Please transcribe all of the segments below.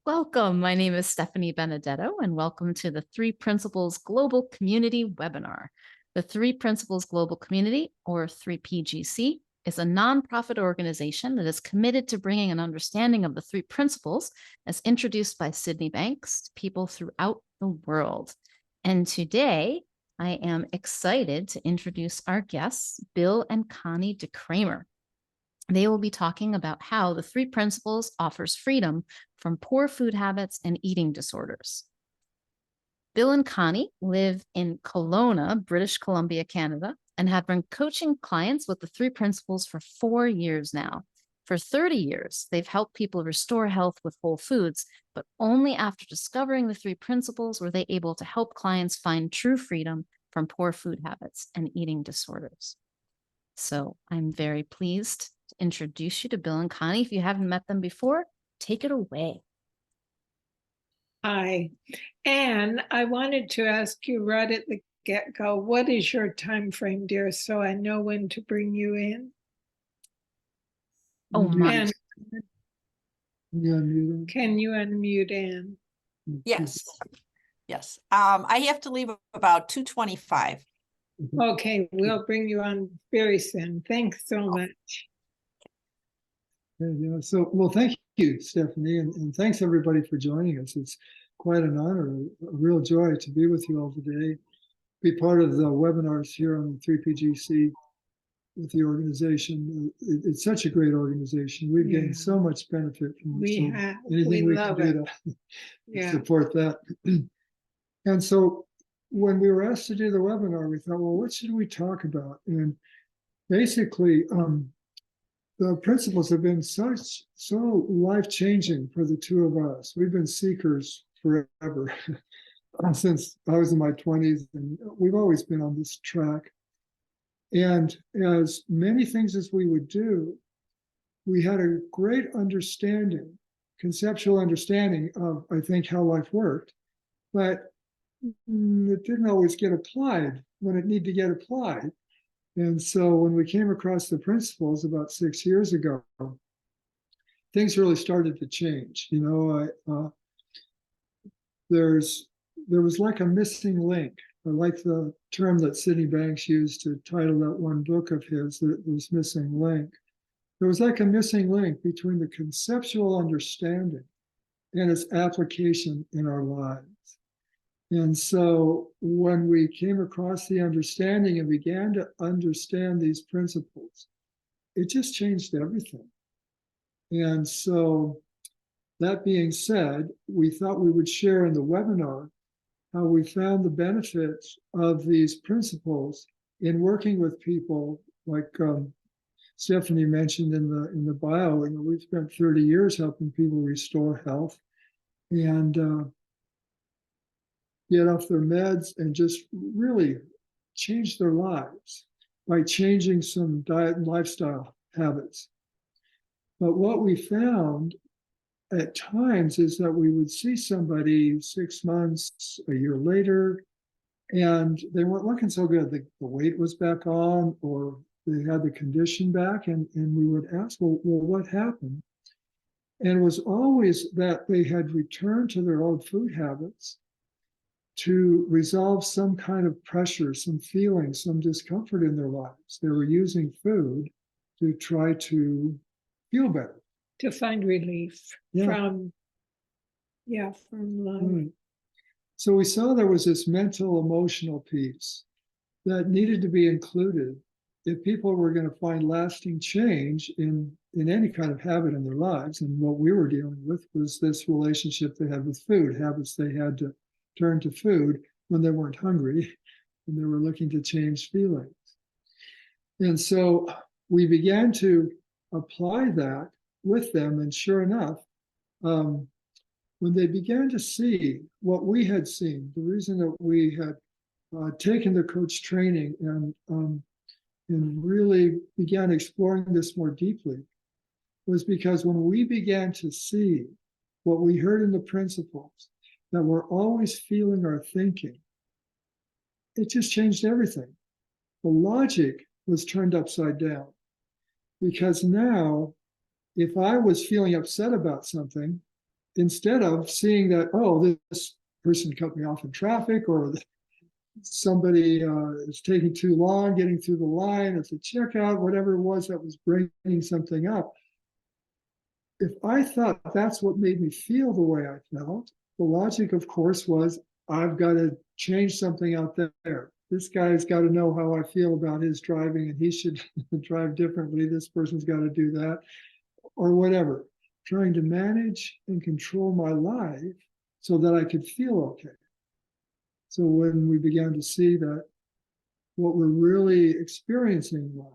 Welcome. My name is Stephanie Benedetto, and welcome to the Three Principles Global Community webinar. The Three Principles Global Community, or 3PGC, is a nonprofit organization that is committed to bringing an understanding of the three principles as introduced by Sydney Banks to people throughout the world. And today, I am excited to introduce our guests, Bill and Connie DeKramer. They will be talking about how the three principles offers freedom from poor food habits and eating disorders. Bill and Connie live in Kelowna, British Columbia, Canada, and have been coaching clients with the three principles for 4 years now. For 30 years, they've helped people restore health with whole foods, but only after discovering the three principles were they able to help clients find true freedom from poor food habits and eating disorders. So I'm very pleased to introduce you to Bill and Connie. If you haven't met them before, take it away. Hi, and I wanted to ask you right at the get-go, what is your time frame, dear, so I know when to bring you in? Oh my. And can you unmute Anne? Yes. Yes. I have to leave about 2:25. Okay, we'll bring you on very soon. Thanks so much. Yeah, so, well, thank you, Stephanie, and thanks everybody for joining us. It's quite an honor, a real joy to be with you all today, be part of the webinars here on the 3PGC with the organization. It's such a great organization. We've gained so much benefit from it. So anything we can do to support that. And so when we were asked to do the webinar, we thought, well, what should we talk about? And basically, the principles have been so life-changing for the two of us. We've been seekers forever since I was in my 20s, and we've always been on this track. And as many things as we would do, we had a great understanding, conceptual understanding of, I think, how life worked, but it didn't always get applied when it needed to get applied. And so when we came across the principles about 6 years ago, things really started to change. You know, there was like a missing link. I like the term that Sydney Banks used to title that one book of his, that was missing link. There was like a missing link between the conceptual understanding and its application in our lives. And so when we came across the understanding and began to understand these principles, it just changed everything. And so that being said, we thought we would share in the webinar how we found the benefits of these principles in working with people, like Stephanie mentioned in the bio. You know, we've spent 30 years helping people restore health and get off their meds and just really change their lives by changing some diet and lifestyle habits. But what we found at times is that we would see somebody 6 months, a year later, and they weren't looking so good. The weight was back on, or they had the condition back, and we would ask, well, what happened? And it was always that they had returned to their old food habits to resolve some kind of pressure, some feeling, some discomfort in their lives. They were using food to try to feel better. To find relief from love. Right. So we saw there was this mental, emotional piece that needed to be included if people were going to find lasting change in any kind of habit in their lives. And what we were dealing with was this relationship they had with food, habits they had to turn to food when they weren't hungry and they were looking to change feelings. And so we began to apply that with them. And sure enough, when they began to see what we had seen, the reason that we had taken the coach training and really began exploring this more deeply was because when we began to see what we heard in the principles, that we're always feeling or thinking, it just changed everything. The logic was turned upside down, because now if I was feeling upset about something, instead of seeing that, oh, this person cut me off in traffic, or somebody is taking too long getting through the line at the checkout, whatever it was that was bringing something up. If I thought that's what made me feel the way I felt, the logic, of course, was I've got to change something out there. This guy's got to know how I feel about his driving, and he should drive differently. This person's got to do that, or whatever. Trying to manage and control my life so that I could feel okay. So when we began to see that what we're really experiencing in life,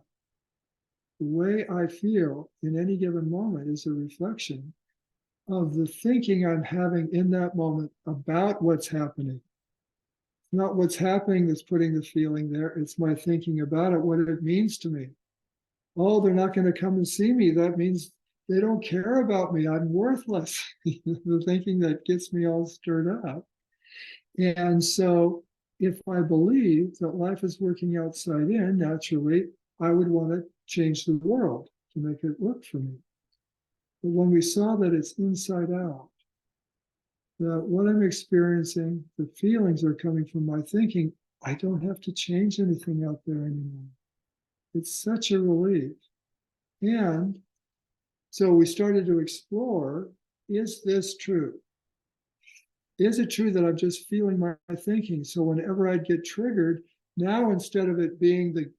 the way I feel in any given moment is a reflection of the thinking I'm having in that moment about what's happening. It's not what's happening that's putting the feeling there. It's my thinking about it, what it means to me. Oh, they're not going to come and see me. That means they don't care about me. I'm worthless. The thinking that gets me all stirred up. And so if I believe that life is working outside in, naturally, I would want to change the world to make it work for me. But when we saw that it's inside out, that what I'm experiencing, the feelings are coming from my thinking, I don't have to change anything out there anymore. It's such a relief. And so we started to explore, is this true? Is it true that I'm just feeling my thinking? So whenever I'd get triggered, now instead of it being the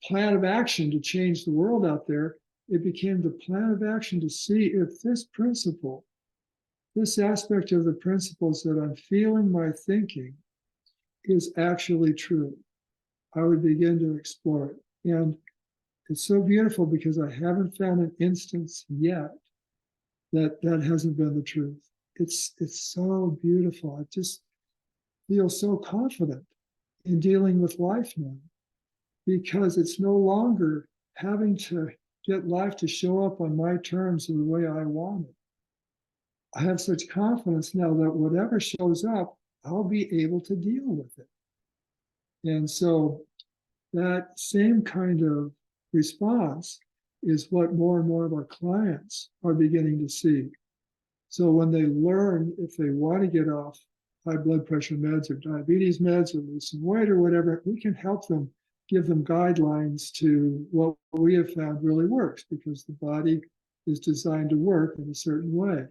plan of action to change the world out there, it became the plan of action to see if this principle, this aspect of the principles that I'm feeling my thinking is actually true. I would begin to explore it. And it's so beautiful because I haven't found an instance yet that hasn't been the truth. It's so beautiful. I just feel so confident in dealing with life now, because it's no longer having to get life to show up on my terms in the way I want it. I have such confidence now that whatever shows up, I'll be able to deal with it. And so that same kind of response is what more and more of our clients are beginning to see. So when they learn, if they want to get off high blood pressure meds or diabetes meds or lose some weight or whatever, we can help them, give them guidelines to what we have found really works, because the body is designed to work in a certain way.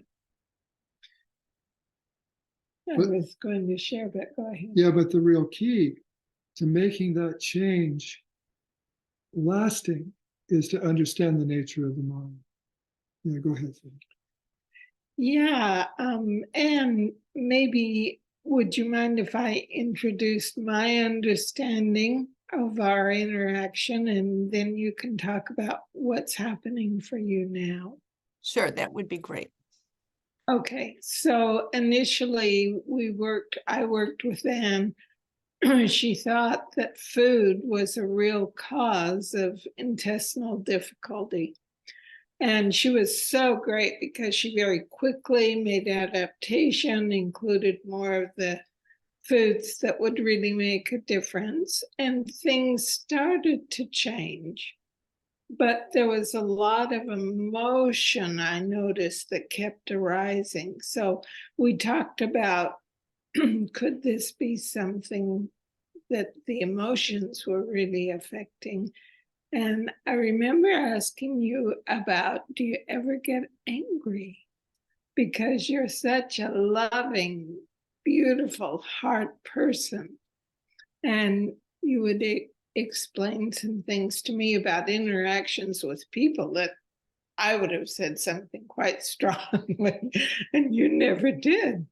I was going to share, but go ahead. Yeah, but the real key to making that change lasting is to understand the nature of the mind. Yeah, go ahead, Phil. Yeah, and maybe would you mind if I introduced my understanding of our interaction, and then you can talk about what's happening for you now? Sure, that would be great. Okay, so initially I worked with Anne. She thought that food was a real cause of intestinal difficulty. And she was so great because she very quickly made adaptation, included more of the foods that would really make a difference, and things started to change. But there was a lot of emotion I noticed that kept arising. So we talked about, could this be something that the emotions were really affecting? And I remember asking you about, do you ever get angry? Because you're such a loving, beautiful heart person. And you would explain some things to me about interactions with people that I would have said something quite strongly, and you never did.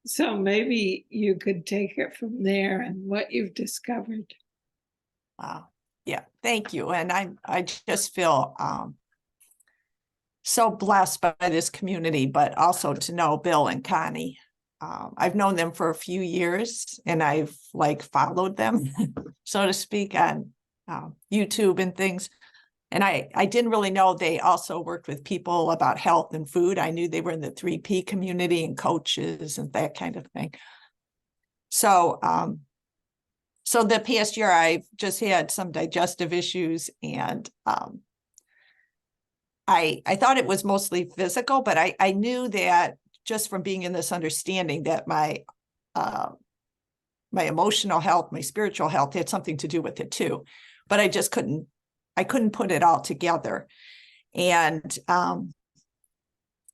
So maybe you could take it from there and what you've discovered. Wow. Yeah, thank you. And I just feel so blessed by this community, but also to know Bill and Connie. I've known them for a few years, and I've followed them, so to speak, on YouTube and things. And I didn't really know they also worked with people about health and food. I knew they were in the 3P community and coaches and that kind of thing. So the past year, I've just had some digestive issues, and I thought it was mostly physical, but I knew that just from being in this understanding that my emotional health, my spiritual health had something to do with it too. But I just couldn't put it all together. And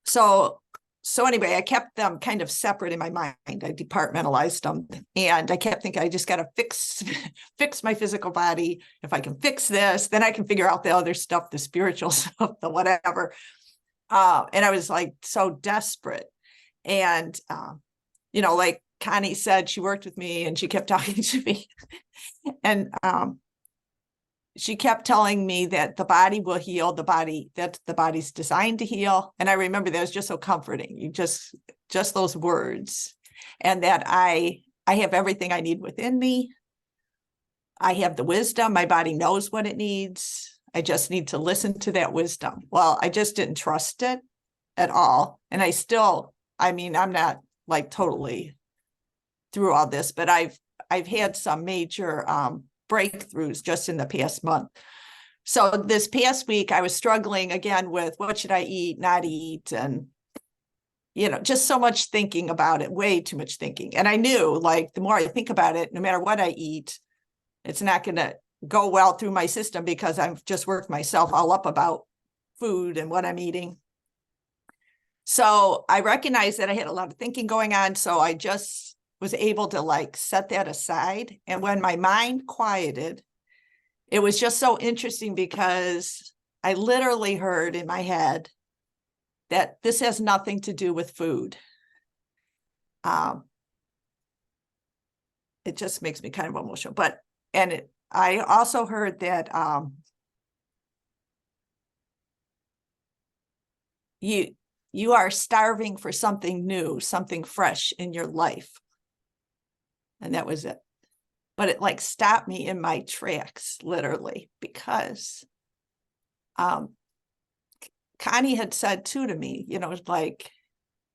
so anyway, I kept them kind of separate in my mind. I departmentalized them, and I kept thinking, I just got to fix my physical body. If I can fix this, then I can figure out the other stuff, the spiritual stuff, the whatever. And I was like so desperate. And like Connie said, she worked with me and she kept talking to me, and she kept telling me that the body will heal, that the body's designed to heal. And I remember that was just so comforting. You just those words, and that I have everything I need within me. I have the wisdom. My body knows what it needs. I just need to listen to that wisdom. Well, I just didn't trust it at all. And I'm not like totally through all this, but I've had some major breakthroughs just in the past month. So this past week, I was struggling again with what should I eat, not eat, and just so much thinking about it, way too much thinking. And I knew, like, the more I think about it, no matter what I eat, it's not going to go well through my system, because I've just worked myself all up about food and what I'm eating. So I recognized that I had a lot of thinking going on. So I just was able to like set that aside. And when my mind quieted, it was just so interesting, because I literally heard in my head that this has nothing to do with food. It just makes me kind of emotional, I also heard that you are starving for something new, something fresh in your life. And that was it. But it like stopped me in my tracks, literally, because Connie had said too to me, like,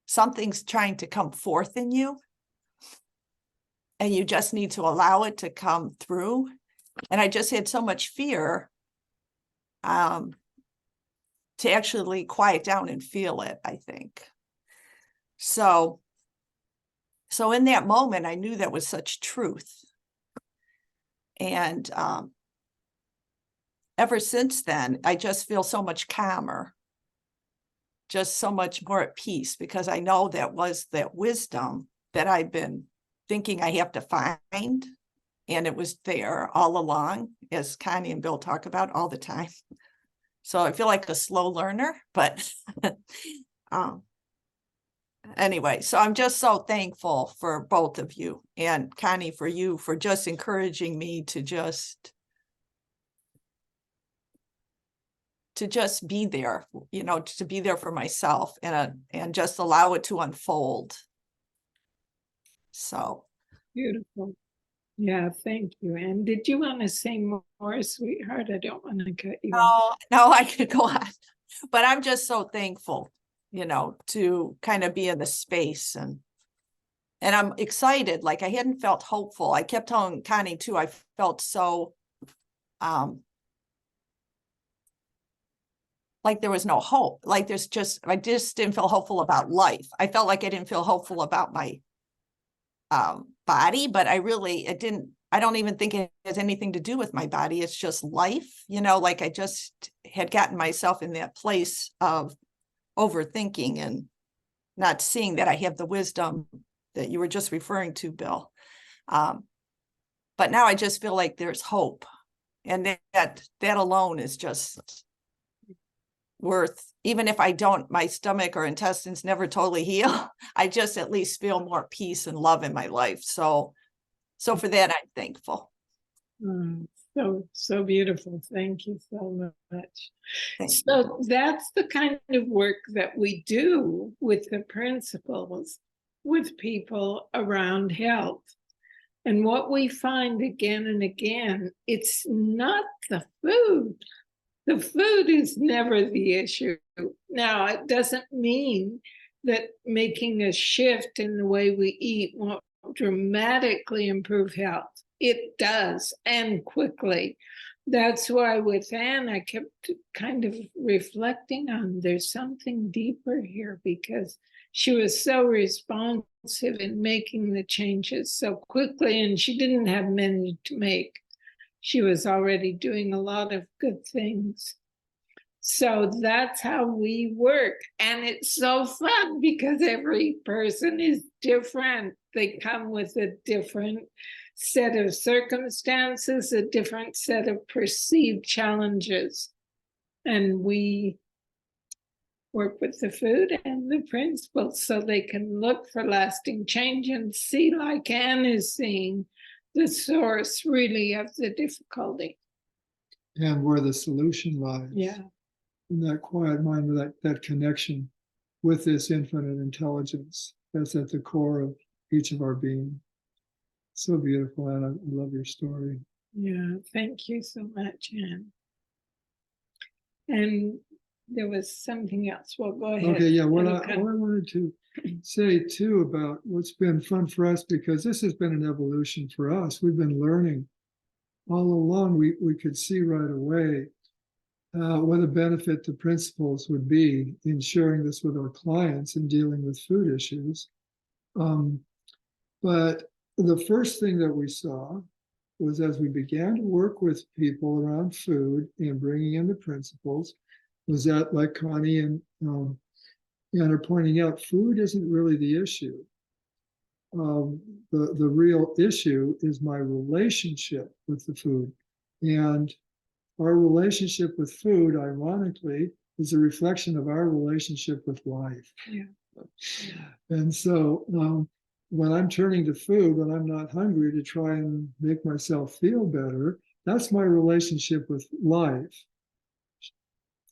something's trying to come forth in you, and you just need to allow it to come through. And I just had so much fear to actually quiet down and feel it, I think. So in that moment, I knew that was such truth. And ever since then, I just feel so much calmer, just so much more at peace, because I know that was that wisdom that I've been thinking I have to find. And it was there all along, as Connie and Bill talk about all the time. So I feel like a slow learner, but anyway, so I'm just so thankful for both of you, and Connie, for you, for just encouraging me to just be there, to be there for myself, and just allow it to unfold. So Beautiful. Yeah, thank you. And did you want to say more, sweetheart? I don't want to cut you off. No, I could go on, but I'm just so thankful, to kind of be in the space, and I'm excited. Like, I hadn't felt hopeful. I kept telling Connie too, I felt so like there was no hope. Like I just didn't feel hopeful about life. I felt like I didn't feel hopeful about my body, but I don't even think it has anything to do with my body. It's just life, like I just had gotten myself in that place of overthinking and not seeing that I have the wisdom that you were just referring to, Bill. But now I just feel like there's hope, and that alone is just worth, even if my stomach or intestines never totally heal, I just at least feel more peace and love in my life. So for that, I'm thankful. So beautiful. Thank you so much. Thank So you. that's the kind of work that we do with the principles with people around health. And what we find again and again, it's not the food. The food is never the issue. Now, it doesn't mean that making a shift in the way we eat won't dramatically improve health. It does, and quickly. that's why with Anne, I kept kind of reflecting on there's something deeper here, because she was so responsive in making the changes so quickly, and she didn't have many to make. She was already doing a lot of good things. So that's how we work. And it's so fun because every person is different. They come with a different set of circumstances, a different set of perceived challenges. And we work with the food and the principles so they can look for lasting change and see, like Anne is seeing, the source really of the difficulty. And where the solution lies. Yeah. In that quiet mind, that connection with this infinite intelligence that's at the core of each of our being. So beautiful, Anna. I love your story. Yeah, thank you so much, Anne. And there was something else. Well, go ahead. Okay, yeah. What I wanted to say too about what's been fun for us, because this has been an evolution for us. We've been learning all along. We could see right away what a benefit the principles would be in sharing this with our clients and dealing with food issues. But the first thing that we saw was, as we began to work with people around food and bringing in the principles, was that, like Connie and are pointing out, food isn't really the issue. The real issue is my relationship with the food. And our relationship with food, ironically, is a reflection of our relationship with life. Yeah. And so when I'm turning to food, when I'm not hungry, to try and make myself feel better, that's my relationship with life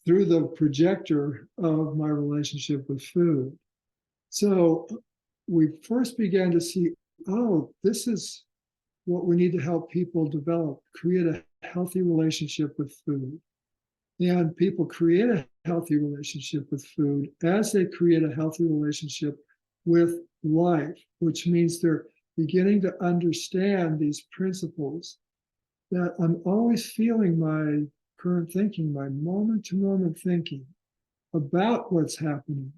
through the projector of my relationship with food. So we first began to see, oh, this is what we need to help people develop, create a healthy relationship with food. And people create a healthy relationship with food as they create a healthy relationship with life, which means they're beginning to understand these principles, that I'm always feeling my current thinking, my moment-to-moment thinking about what's happening.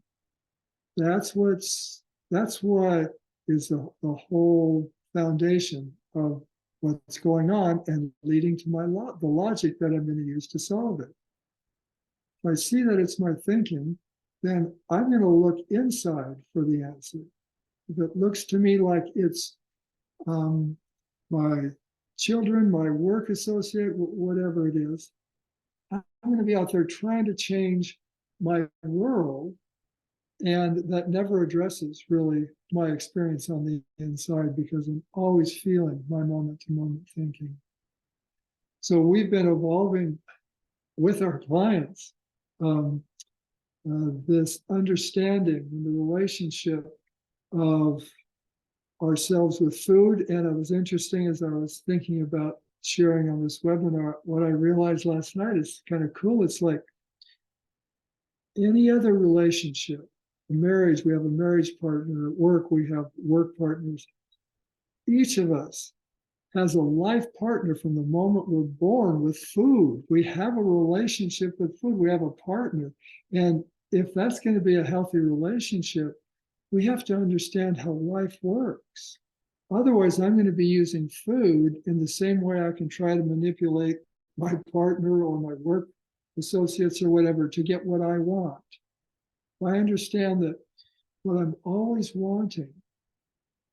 That's what is the whole foundation of what's going on and leading to the logic that I'm going to use to solve it. If I see that it's my thinking, then I'm going to look inside for the answer. If it looks to me like it's my children, my work associate, whatever it is, I'm going to be out there trying to change my world, and that never addresses really my experience on the inside, because I'm always feeling my moment-to-moment thinking. So we've been evolving with our clients this understanding and the relationship of ourselves with food. And it was interesting, as I was thinking about sharing on this webinar, what I realized last night is kind of cool. It's like any other relationship, a marriage, we have a marriage partner. At work, we have work partners. Each of us has a life partner from the moment we're born with food. We have a relationship with food. We have a partner. And if that's going to be a healthy relationship, we have to understand how life works. Otherwise, I'm going to be using food in the same way I can try to manipulate my partner or my work associates or whatever to get what I want. I understand that what I'm always wanting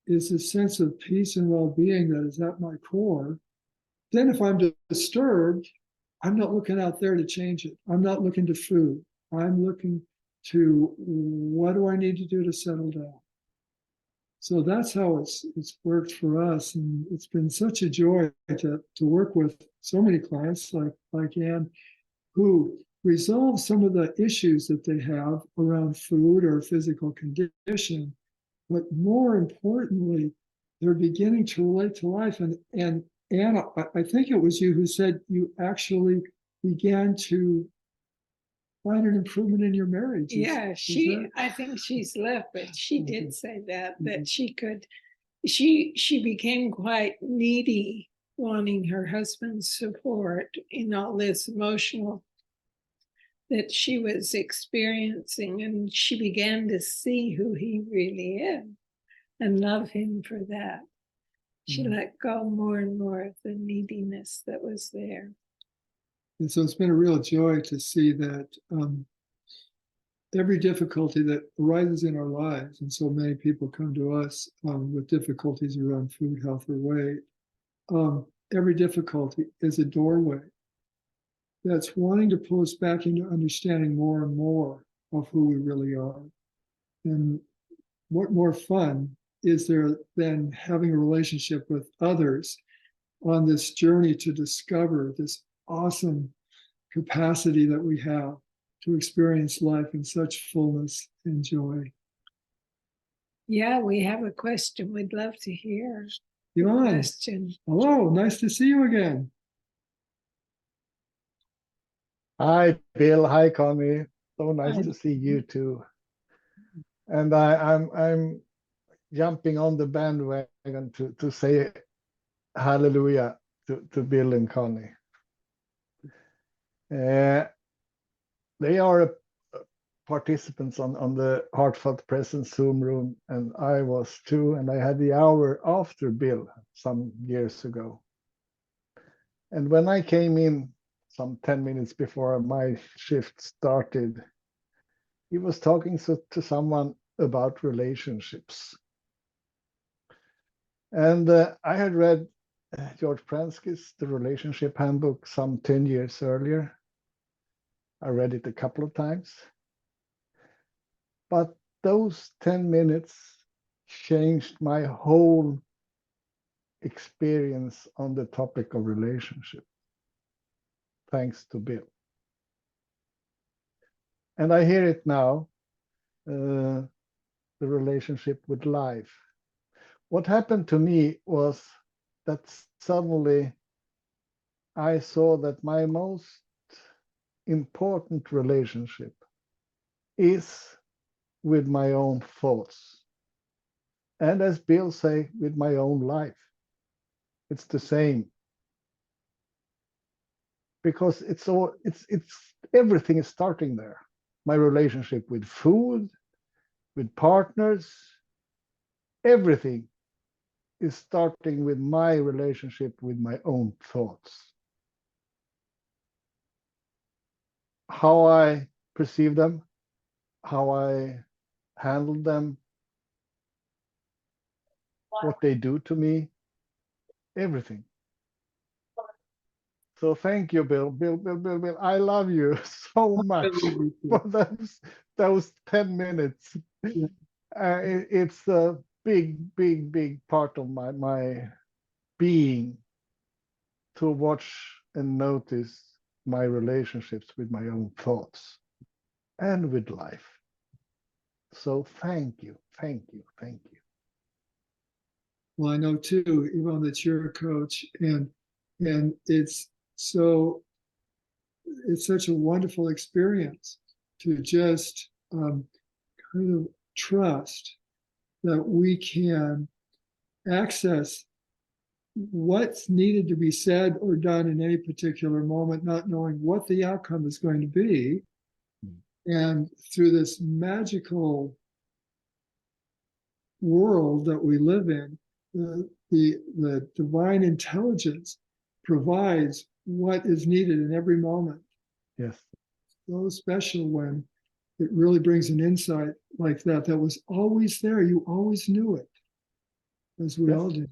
is a sense of peace and well-being that is at my core. Then if I'm disturbed, I'm not looking out there to change it. I'm not looking to food. I'm looking to, what do I need to do to settle down? So that's how it's worked for us. And it's been such a joy to work with so many clients like Anne, who resolve some of the issues that they have around food or physical condition. But more importantly, they're beginning to relate to life. And Anna, I think it was you who said you actually began to find an improvement in your marriage. Yeah, I think she's left, but she did say that she became quite needy wanting her husband's support in all this emotional that she was experiencing, and she began to see who he really is and love him for that. She let go more and more of the neediness that was there. And so it's been a real joy to see that every difficulty that arises in our lives, and so many people come to us with difficulties around food, health, or weight. Every difficulty is a doorway that's wanting to pull us back into understanding more and more of who we really are. And what more fun is there than having a relationship with others on this journey to discover this awesome capacity that we have to experience life in such fullness and joy. Yeah, we have a question. We'd love to hear. Yvonne, Question. hello, nice to see you again. Hi, Bill. Hi, Connie. So nice Hi. to see you too. And I'm jumping on the bandwagon to say hallelujah to Bill and Connie. They are participants on the Heartfelt Presence Zoom room, and I was too, and I had the hour after Bill some years ago. And when I came in some 10 minutes before my shift started, he was talking to someone about relationships. And I had read George Pransky's The Relationship Handbook some 10 years earlier. I read it a couple of times. But those 10 minutes changed my whole experience on the topic of relationship, thanks to Bill. And I hear it now, the relationship with life. What happened to me was that suddenly I saw that my most important relationship is with my own thoughts. And as Bill say, with my own life. It's the same. Because it's everything is starting there. My relationship with food, with partners, everything is starting with my relationship with my own thoughts. How I perceive them, how I handle them, what they do to me, everything. So thank you, Bill. Bill, I love you so much for those 10 minutes. It's a big part of my being to watch and notice my relationships with my own thoughts and with life. So thank you. Well, I know too, Yvonne, that you're a coach, and it's such a wonderful experience to just kind of trust that we can access what's needed to be said or done in any particular moment, not knowing what the outcome is going to be. And through this magical world that we live in, the divine intelligence provides what is needed in every moment. Yes. So special when it really brings an insight like that was always there. You always knew it, as we all did.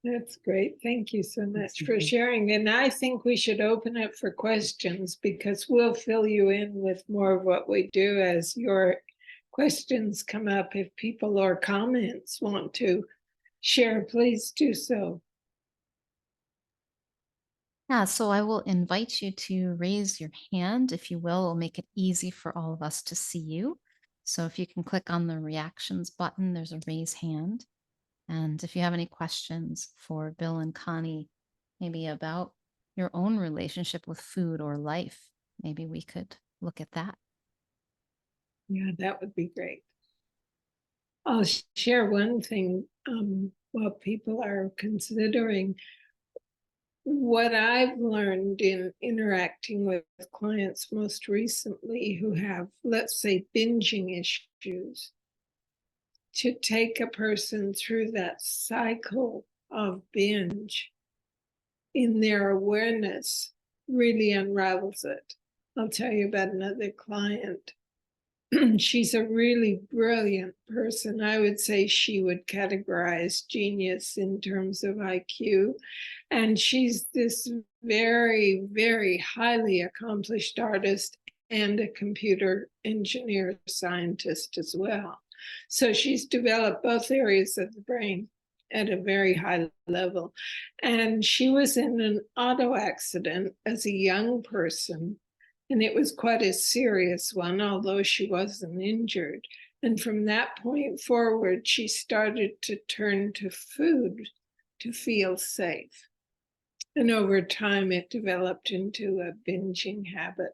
That's great. Thank you so much for sharing. And I think we should open it for questions, because we'll fill you in with more of what we do as your questions come up. If people or comments want to share, please do so. Yeah, so I will invite you to raise your hand, if you will. It'll make it easy for all of us to see you. So if you can click on the reactions button, there's a raise hand. And if you have any questions for Bill and Connie, maybe about your own relationship with food or life, maybe we could look at that. Yeah, that would be great. I'll share one thing. what people are considering. What I've learned in interacting with clients most recently who have, let's say, binging issues, to take a person through that cycle of binge in their awareness really unravels it. I'll tell you about another client. She's a really brilliant person. I would say she would categorize genius in terms of IQ. And she's this very, very highly accomplished artist and a computer engineer scientist as well. So she's developed both areas of the brain at a very high level. And she was in an auto accident as a young person. And it was quite a serious one, although she wasn't injured. And from that point forward, she started to turn to food to feel safe. And over time, it developed into a binging habit.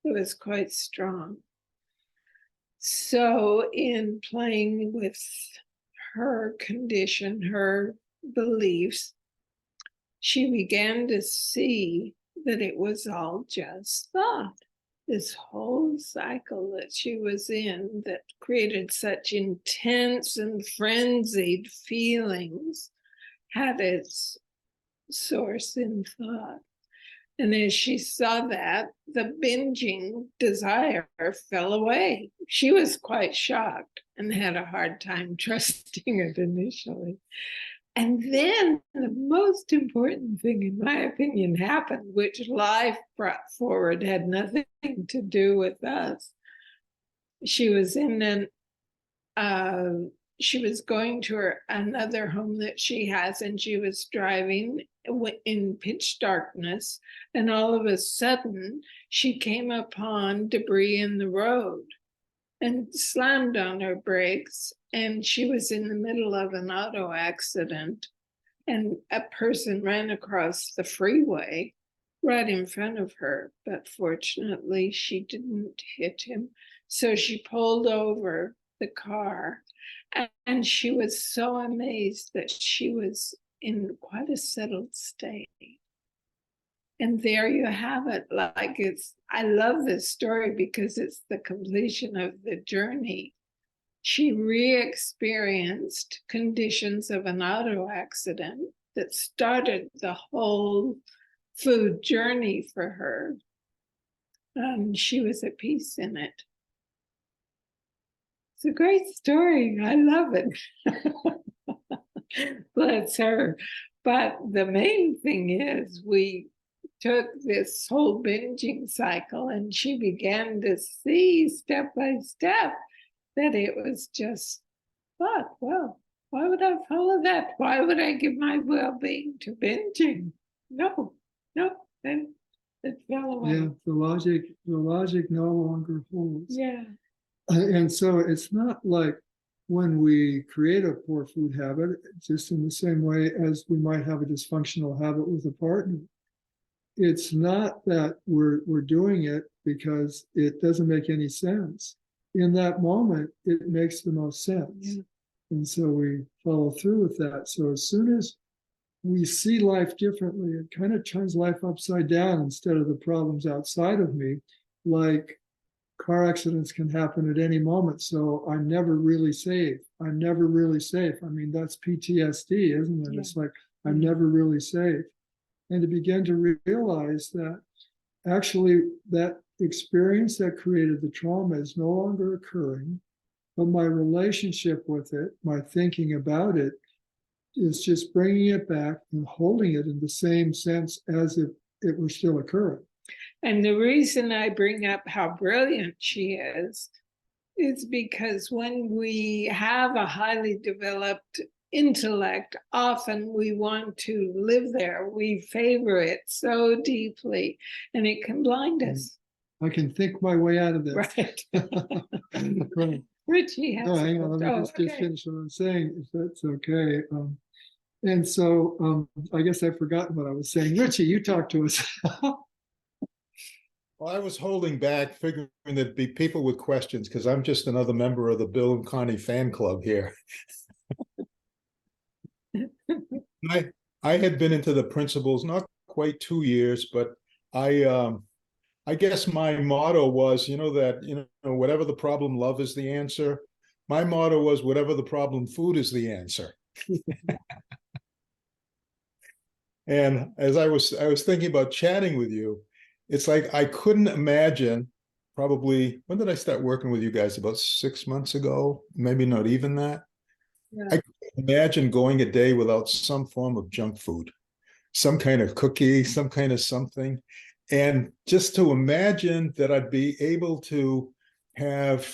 It was quite strong. So in playing with her condition, her beliefs, she began to see that it was all just thought. This whole cycle that she was in that created such intense and frenzied feelings had its source in thought. And as she saw that, the binging desire fell away. She was quite shocked and had a hard time trusting it initially. And then the most important thing, in my opinion, happened, which life brought forward, had nothing to do with us. She was in she was going to another home that she has, and she was driving in pitch darkness. And all of a sudden, she came upon debris in the road and slammed on her brakes. And she was in the middle of an auto accident, and a person ran across the freeway right in front of her. But fortunately, she didn't hit him. So she pulled over the car, and she was so amazed that she was in quite a settled state. And there you have it. Like, I love this story because it's the completion of the journey. She re-experienced conditions of an auto accident that started the whole food journey for her. She was at peace in it. It's a great story. I love it. Bless her. But the main thing is, we took this whole binging cycle, and she began to see step by step that it was just thought, well, why would I follow that? Why would I give my well-being to binging? No, then it fell away. Yeah, the logic no longer holds. Yeah. And so it's not like when we create a poor food habit, just in the same way as we might have a dysfunctional habit with a partner. It's not that we're doing it because it doesn't make any sense. In that moment, it makes the most sense. Yeah. And so we follow through with that. So as soon as we see life differently, it kind of turns life upside down instead of the problems outside of me. Like, car accidents can happen at any moment, so I'm never really safe. I'm never really safe. I mean, that's PTSD, isn't it? Yeah. It's like, I'm never really safe. And to begin to realize that actually that experience that created the trauma is no longer occurring, but my relationship with it, my thinking about it, is just bringing it back and holding it in the same sense as if it were still occurring. And the reason I bring up how brilliant she is because when we have a highly developed intellect, often we want to live there. We favor it so deeply, and it can blind us. I can think my way out of this. Right. Right. Richie has. No, hang on, let me just finish what I'm saying, if that's okay. And so I guess I've forgotten what I was saying. Richie, you talk to us. Well, I was holding back, figuring there'd be people with questions, because I'm just another member of the Bill and Connie fan club here. I had been into the principles not quite 2 years, but I guess my motto was, whatever the problem, love is the answer. My motto was, whatever the problem, food is the answer. And as I was thinking about chatting with you, it's like I couldn't imagine. Probably, when did I start working with you guys? About 6 months ago, maybe not even that. Yeah. I couldn't imagine going a day without some form of junk food, some kind of cookie, some kind of something. And just to imagine that I'd be able to have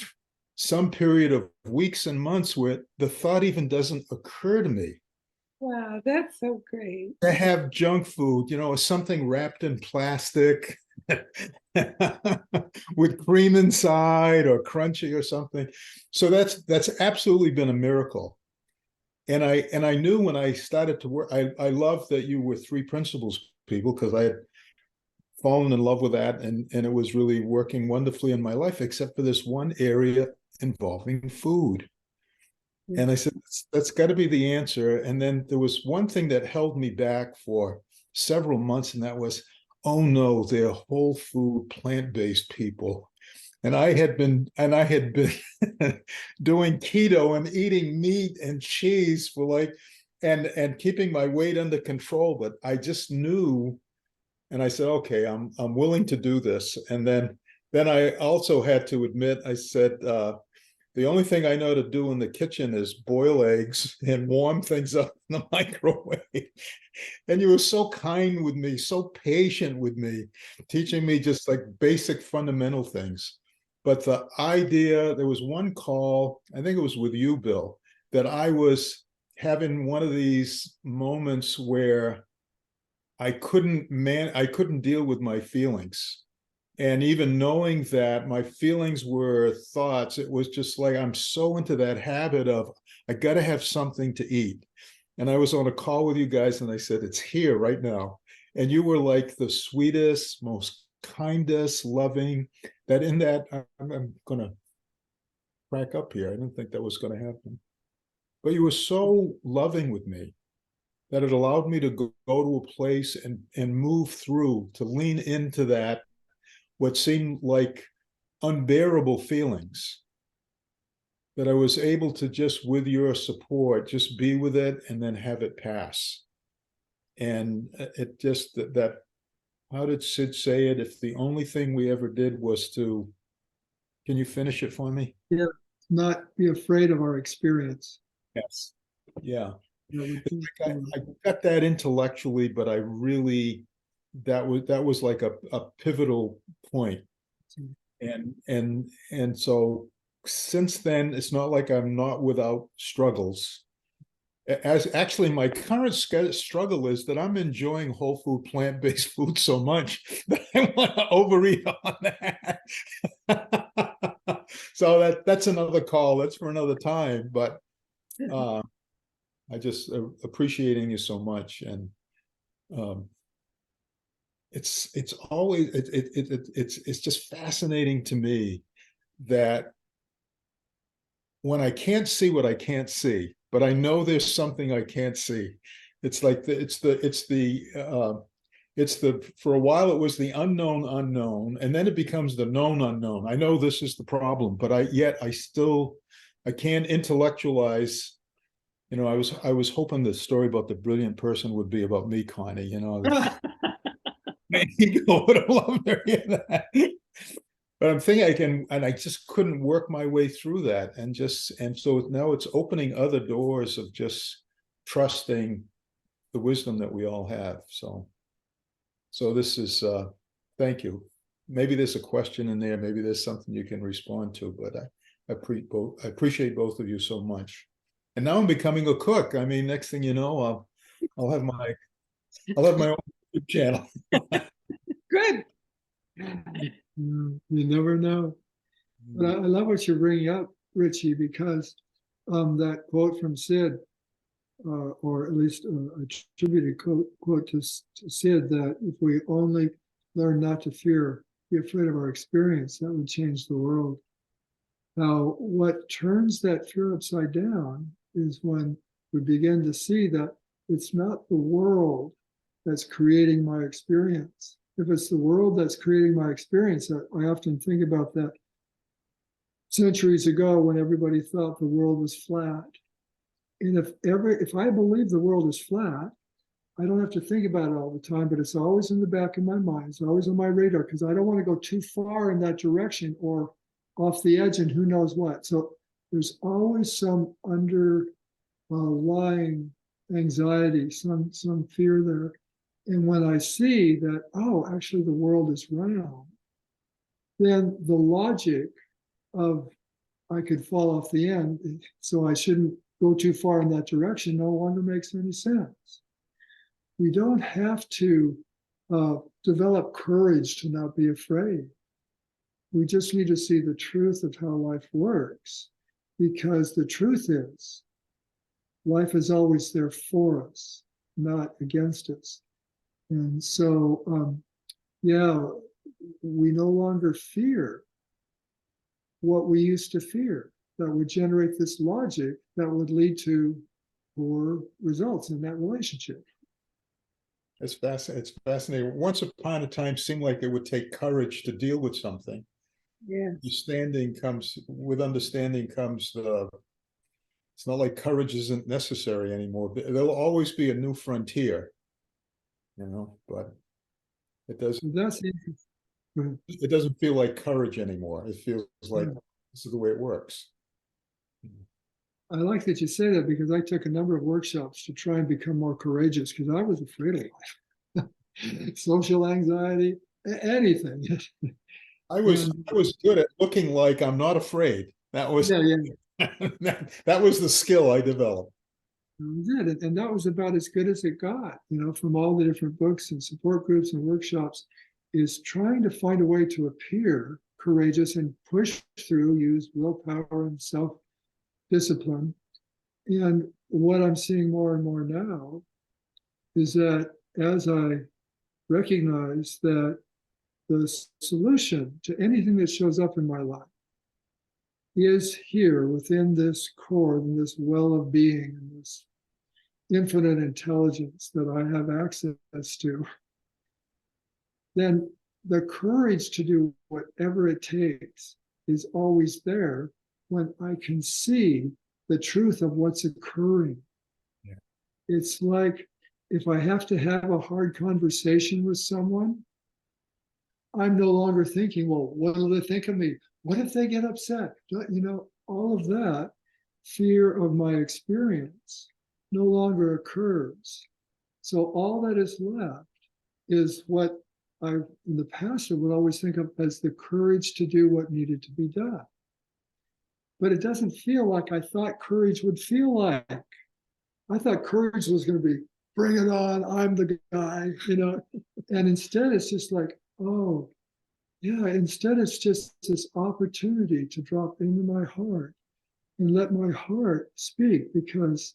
some period of weeks and months where the thought even doesn't occur to me Wow, that's so great. to have junk food, something wrapped in plastic with cream inside or crunchy or something. So that's absolutely been a miracle. And I knew when I started to work, I love that you were three principles people, because I had fallen in love with that, and it was really working wonderfully in my life, except for this one area involving food. And I said, that's got to be the answer. And then there was one thing that held me back for several months, and that was, oh no, they're whole food, plant-based people. And I had been doing keto and eating meat and cheese for and keeping my weight under control. But I just knew, and I said, okay, I'm willing to do this. And then I also had to admit, I said, the only thing I know to do in the kitchen is boil eggs and warm things up in the microwave. And you were so kind with me, so patient with me, teaching me just like basic fundamental things. But the idea, there was one call, I think it was with you, Bill, that I was having one of these moments where I couldn't deal with my feelings. And even knowing that my feelings were thoughts, it was just like, I'm so into that habit of, I got to have something to eat. And I was on a call with you guys and I said, it's here right now. And you were like the sweetest, most kindest, loving, that in that, I'm going to crack up here. I didn't think that was going to happen. But you were so loving with me that it allowed me to go to a place and move through, to lean into that, what seemed like unbearable feelings, that I was able to just, with your support, just be with it and then have it pass. And it just, that how did Sid say it? If the only thing we ever did was to, can you finish it for me? Yeah, not be afraid of our experience. Yes. Yeah. You know, I got that intellectually, but I really, that was like a pivotal point. And so since then, it's not like I'm not without struggles. As actually, my current struggle is that I'm enjoying whole food, plant-based food so much that I want to overeat on that. So that's another call. That's for another time. But I just appreciating you so much, and it's always it's just fascinating to me that when I can't see what I can't see, but I know there's something I can't see. It's like for a while it was the unknown unknown, and then it becomes the known unknown. I know this is the problem, but I can't intellectualize. I was hoping the story about the brilliant person would be about me, Connie. I would have loved to hear that. But I'm thinking and I just couldn't work my way through that. And so now it's opening other doors of just trusting the wisdom that we all have. So this is, thank you. Maybe there's a question in there. Maybe there's something you can respond to, but I appreciate both of you so much. And now I'm becoming a cook. I mean, next thing you know, I'll have my own YouTube channel. Good. you never know. But I love what you're bringing up, Richie, because that quote from Sid, or at least attributed quote to Sid, that if we only learn not to be afraid of our experience, that would change the world. Now, what turns that fear upside down is when we begin to see that it's not the world that's creating my experience. If it's the world that's creating my experience, I often think about that centuries ago when everybody thought the world was flat. And if I believe the world is flat, I don't have to think about it all the time, but it's always in the back of my mind. It's always on my radar because I don't want to go too far in that direction or off the edge and who knows what. So there's always some underlying anxiety, some fear there. And when I see that, oh, actually the world is round, then the logic of I could fall off the end, so I shouldn't go too far in that direction, no longer makes any sense. We don't have to develop courage to not be afraid. We just need to see the truth of how life works, because the truth is life is always there for us, not against us. And so, yeah, we no longer fear what we used to fear that would generate this logic that would lead to poor results in that relationship. It's fascinating. Once upon a time, seemed like it would take courage to deal with something. Yeah. With understanding comes it's not like courage isn't necessary anymore. There'll always be a new frontier, but it doesn't. It doesn't feel like courage anymore. It feels like this is the way it works. I like that you say that because I took a number of workshops to try and become more courageous because I was afraid of life. Social anxiety, anything. I was good at looking like I'm not afraid. That was that was the skill I developed. And that was about as good as it got, from all the different books and support groups and workshops, is trying to find a way to appear courageous and push through, use willpower and self-discipline. And what I'm seeing more and more now is that as I recognize that the solution to anything that shows up in my life is here within this core and this well of being and this infinite intelligence that I have access to, then the courage to do whatever it takes is always there when I can see the truth of what's occurring. Yeah. It's like if I have to have a hard conversation with someone, I'm no longer thinking, well, what will they think of me? What if they get upset? All of that fear of my experience no longer occurs. So all that is left is what I, in the past, I would always think of as the courage to do what needed to be done. But it doesn't feel like I thought courage would feel like. I thought courage was going to be, bring it on, I'm the guy, And instead it's just like, oh, yeah, instead it's just this opportunity to drop into my heart and let my heart speak, because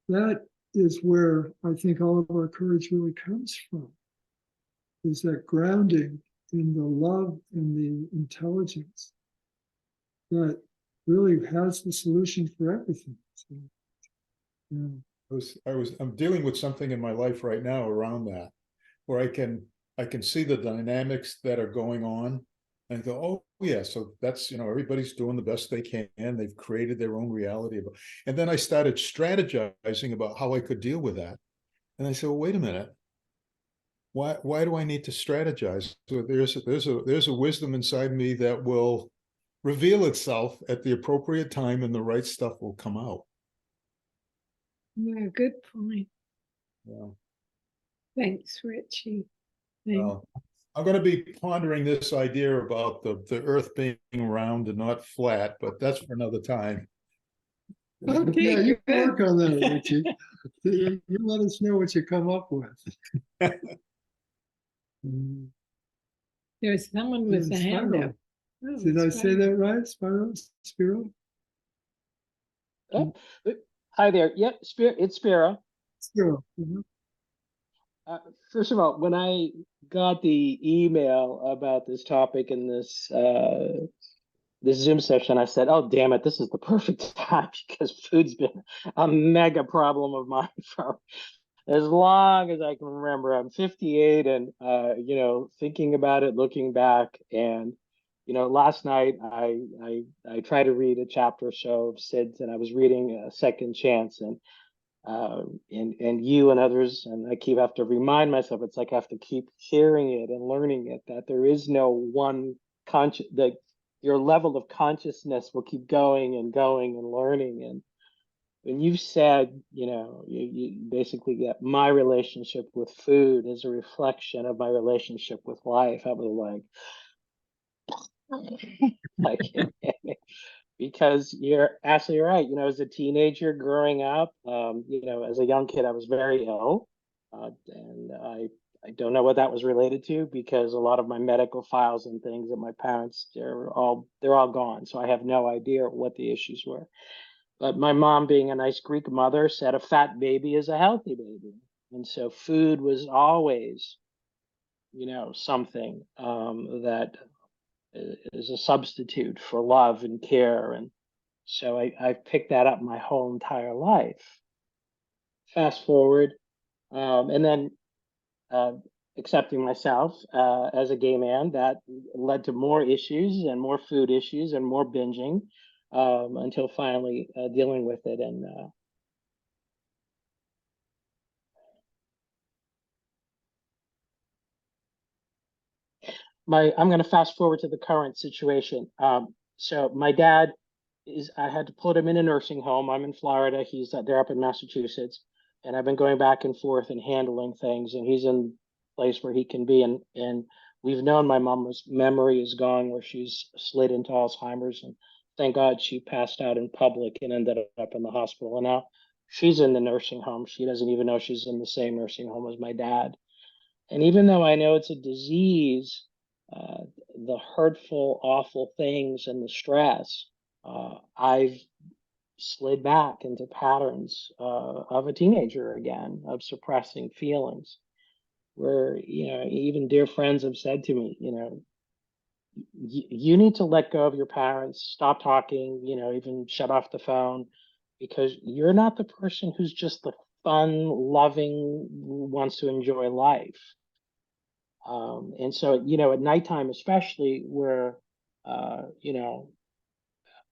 that is where I think all of our courage really comes from, is that grounding in the love and the intelligence that really has the solution for everything. So, yeah. I'm dealing with something in my life right now around that, where I can see the dynamics that are going on and go, oh yeah, so that's, everybody's doing the best they can. They've created their own reality. And then I started strategizing about how I could deal with that. And I said, well, wait a minute. Why do I need to strategize? So there's a wisdom inside me that will reveal itself at the appropriate time, and the right stuff will come out. Yeah, good point. Yeah. Thanks, Richie. I'm going to be pondering this idea about the earth being round and not flat, but that's for another time. Okay, yeah, you good. work on that, Richie. You let us know what you come up with. There's someone with a hand up. Oh, Did I say that right, Spiro? Hi there. Yep, it's Spiro. Spiro. First of all, when I got the email about this topic and this Zoom session, I said, "Oh, damn it, this is the perfect time," because food's been a mega problem of mine for as long as I can remember. I'm 58 and, thinking about it, looking back. And, last night I tried to read a chapter or so of Sid's, and I was reading A Second Chance, and you and others, and I have to remind myself, it's like I have to keep hearing it and learning it, that there is no one that your level of consciousness will keep going and going and learning. And when you said, you basically get my relationship with food is a reflection of my relationship with life, I was like, because you're absolutely right. As a teenager growing up, as a young kid, I was very ill, and I don't know what that was related to, because a lot of my medical files and things that my parents, they're all gone, so I have no idea what the issues were. But my mom, being a nice Greek mother, said a fat baby is a healthy baby, and so food was always, something that is a substitute for love and care. And so I've picked that up my whole entire life. Fast forward, and then accepting myself as a gay man, that led to more issues and more food issues and more binging, until finally dealing with it. And I'm going to fast forward to the current situation. So my dad I had to put him in a nursing home. I'm in Florida. They're up in Massachusetts, and I've been going back and forth and handling things. And he's in a place where he can be. And we've known my mom's memory is gone, where she's slid into Alzheimer's. And thank God she passed out in public and ended up in the hospital. And now she's in the nursing home. She doesn't even know she's in the same nursing home as my dad. And even though I know it's a disease, the hurtful, awful things and the stress, I've slid back into patterns of a teenager again, of suppressing feelings, where, even dear friends have said to me, you need to let go of your parents, stop talking, even shut off the phone, because you're not the person who's just the fun, loving, wants to enjoy life. And so, at nighttime, especially, where,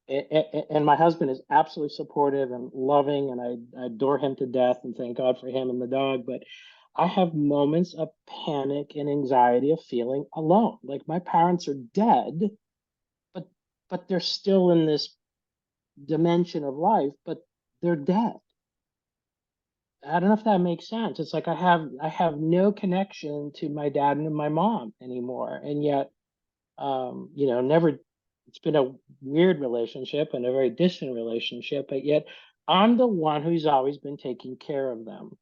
and my husband is absolutely supportive and loving, and I adore him to death and thank God for him and the dog. But I have moments of panic and anxiety of feeling alone. Like, my parents are dead, but they're still in this dimension of life, but they're dead. I don't know if that makes sense. It's like I have no connection to my dad and my mom anymore. And yet, never, it's been a weird relationship and a very distant relationship, but yet I'm the one who's always been taking care of them.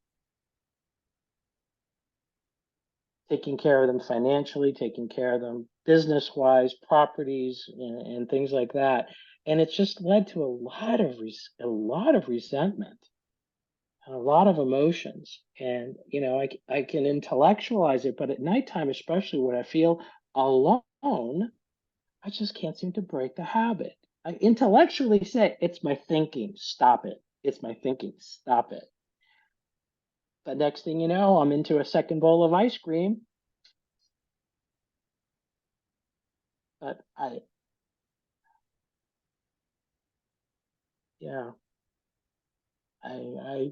Taking care of them financially, taking care of them business-wise, properties, and things like that. And it's just led to a lot of resentment. A lot of emotions. And I can intellectualize it, but at nighttime, especially when I feel alone, I just can't seem to break the habit. I intellectually say, it's my thinking, stop it. It's my thinking, stop it. But next thing you know, I'm into a second bowl of ice cream. But yeah, I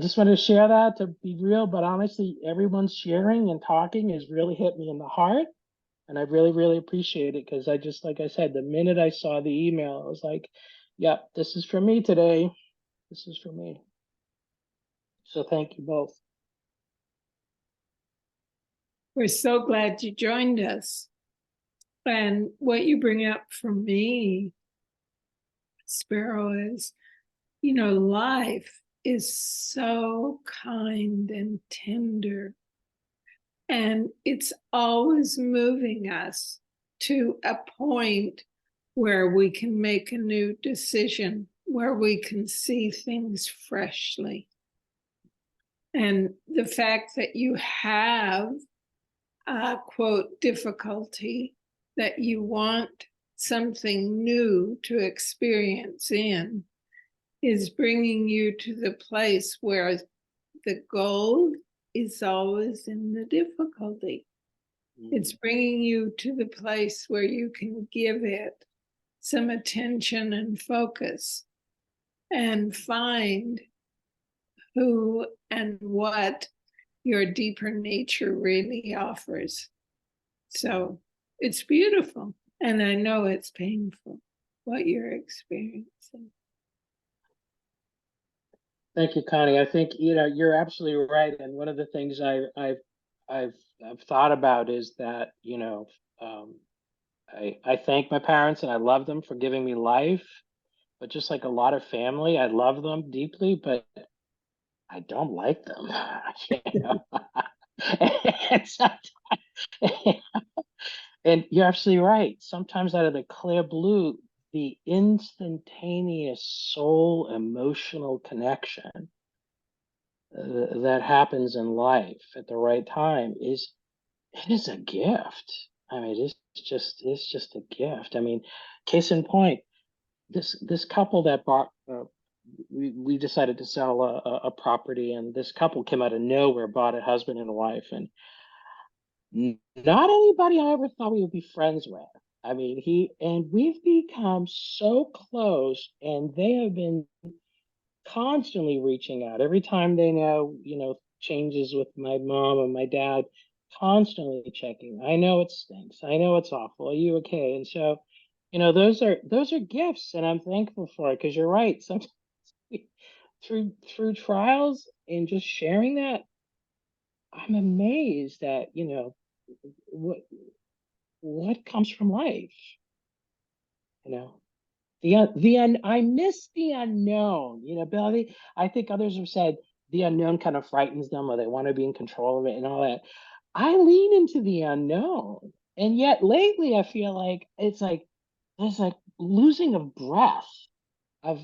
just wanted to share that, to be real, but honestly, everyone's sharing and talking has really hit me in the heart. And I really, really appreciate it, because like I said, the minute I saw the email, I was like, yep, this is for me today. This is for me. So thank you both. We're so glad you joined us. And what you bring up for me, Sparrow, is, life is so kind and tender. And it's always moving us to a point where we can make a new decision, where we can see things freshly. And the fact that you have a, quote, difficulty, that you want something new to experience in, is bringing you to the place where the gold is always in the difficulty. It's bringing you to the place where you can give it some attention and focus and find who and what your deeper nature really offers. So it's beautiful. And I know it's painful what you're experiencing. Thank you, Connie. I think you're absolutely right. And one of the things I've thought about is that I thank my parents and I love them for giving me life. But just like a lot of family, I love them deeply, but I don't like them. And, and you're absolutely right. Sometimes out of the clear blue, the instantaneous soul emotional connection that happens in life at the right time is a gift. I mean, it's just a gift. I mean, case in point, this couple that bought we decided to sell a property, and this couple came out of nowhere, bought a husband and a wife, and not anybody I ever thought we would be friends with. I mean, we've become so close, and they have been constantly reaching out every time they know, changes with my mom and my dad, constantly checking. I know it stinks. I know it's awful. Are you okay? And so, those are gifts, and I'm thankful for it, because you're right. Sometimes through trials and just sharing that, I'm amazed at, what comes from life. I miss the unknown, Billy. I think others have said the unknown kind of frightens them, or they want to be in control of it and all that. I lean into the unknown. And yet lately I feel like it's like there's like losing of breath of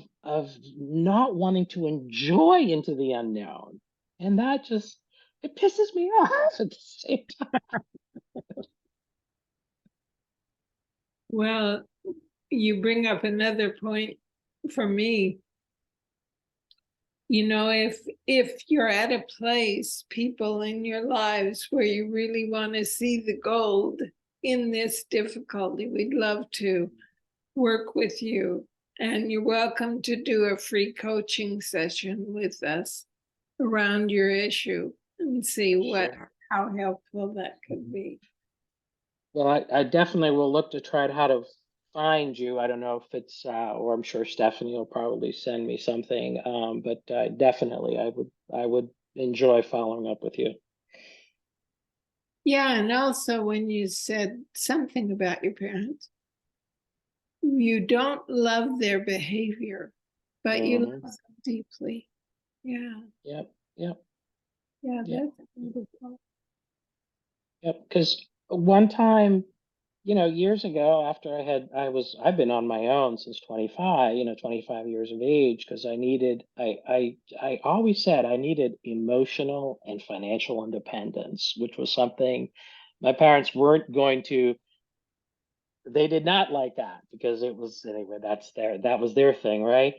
not wanting to enjoy into the unknown. And that just, it pisses me off at the same time. Well, you bring up another point for me. If you're at a place, people in your lives, where you really want to see the gold in this difficulty, we'd love to work with you. And you're welcome to do a free coaching session with us around your issue and see how helpful that could be. Well, I definitely will look to try how to find you. I don't know if it's, or I'm sure Stephanie will probably send me something. But definitely, I would enjoy following up with you. Yeah, and also when you said something about your parents, you don't love their behavior, but you love them deeply. Yeah. Yep. Yeah, that's wonderful. Yep. Because one time, years ago, after I've been on my own since 25, 25 years of age, because I always said I needed emotional and financial independence, which was something my parents weren't going to, they did not like that, because it was, anyway, that was their thing, right?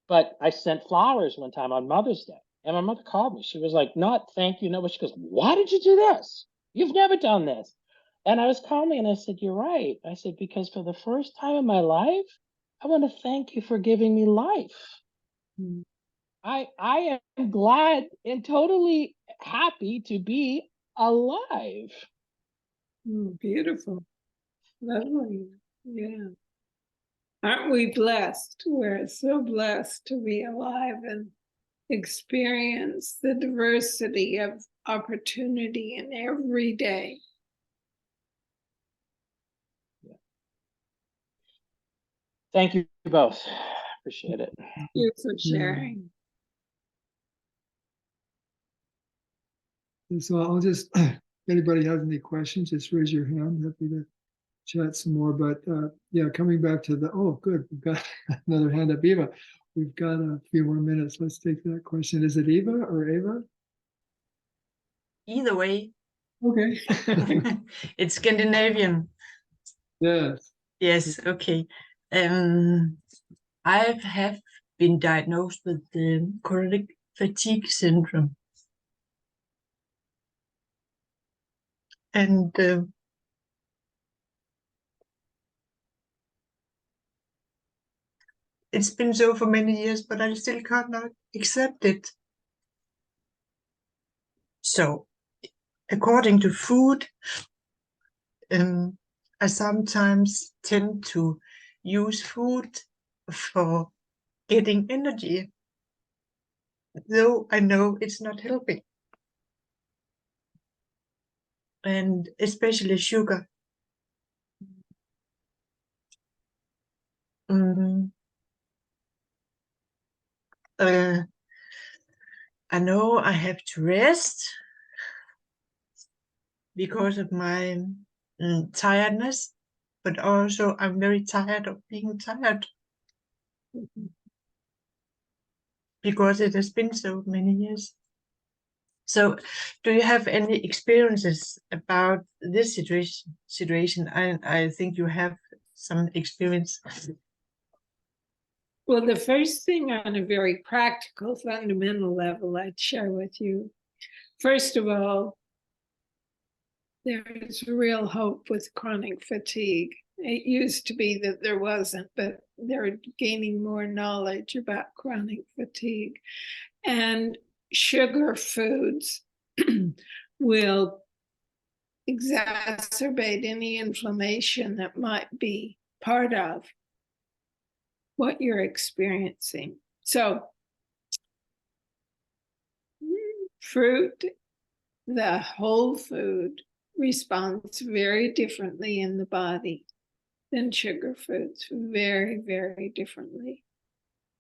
But I sent flowers one time on Mother's Day, and my mother called me. She was like, not thank you, no, but she goes, why did you do this? You've never done this. And I was calming, and I said, you're right. I said, because for the first time in my life, I want to thank you for giving me life. Mm. I am glad and totally happy to be alive. Beautiful. Lovely. Yeah. Aren't we blessed? We're so blessed to be alive and experience the diversity of opportunity in every day. Thank you both. Appreciate it. Thank you for sharing. And so I'll just, if anybody has any questions, just raise your hand. Happy to chat some more. But yeah, coming back to good, we've got another hand up, Eva. We've got a few more minutes. Let's take that question. Is it Eva or Ava? Either way. Okay. It's Scandinavian. Yes. Yes, okay. I have been diagnosed with the chronic fatigue syndrome. And it's been so for many years, but I still cannot accept it. So, according to food, I sometimes tend to use food for getting energy, though I know it's not helping. And especially sugar. I know I have to rest because of my tiredness, but also I'm very tired of being tired because it has been so many years. So, do you have any experiences about this situation? I think you have some experience. Well, the first thing on a very practical, fundamental level I'd share with you, first of all, there is real hope with chronic fatigue. It used to be that there wasn't, but they're gaining more knowledge about chronic fatigue. And sugar foods will exacerbate any inflammation that might be part of what you're experiencing. So, fruit, the whole food, responds very differently in the body than sugar foods, very, very differently.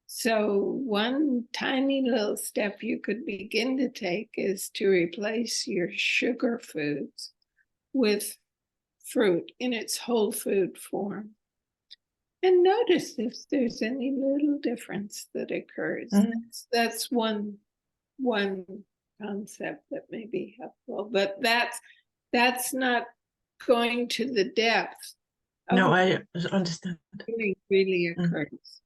So one tiny little step you could begin to take is to replace your sugar foods with fruit in its whole food form. And notice if there's any little difference that occurs. That's one concept that may be helpful, but that's not going to the depth of No, I understand. really occurs.